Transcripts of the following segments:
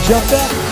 jumped up.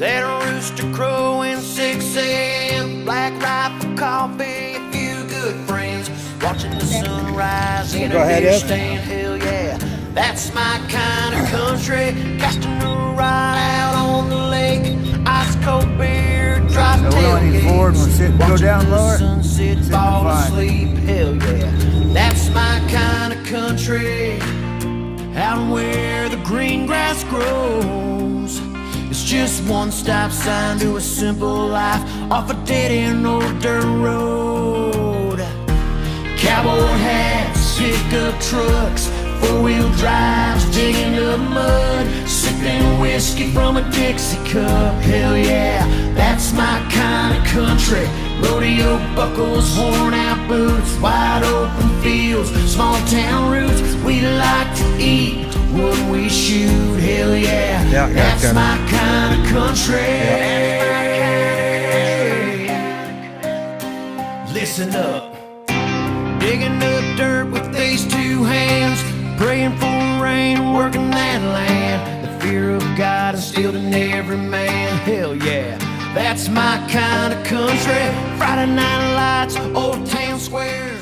That rooster crowing 6 a.m. Black rifle coffee, a few good friends watching the sunrise in a beer stand. Hell yeah, that's my kind of country. Casting a ride out on the lake, ice cold beer, dry tailgates, watching the sunset, fall asleep. Hell yeah, that's my kind of country. Out where the green grass grows, it's just one stop sign to a simple life off a dead-end old dirt road. Cowboy hats, pickup trucks, four-wheel drives, digging up mud, sipping whiskey from a Dixie cup. Hell yeah, that's my kind of country. Rodeo buckles, worn-out boots, wide open fields, small-town roots. We like to eat what we shoot. Hell yeah, that's my kind of country. Listen up. Digging up dirt with these two hands, praying for rain, working that land. The fear of God instilled in every man. Hell yeah, that's my kind of country. Friday night lights, old town square.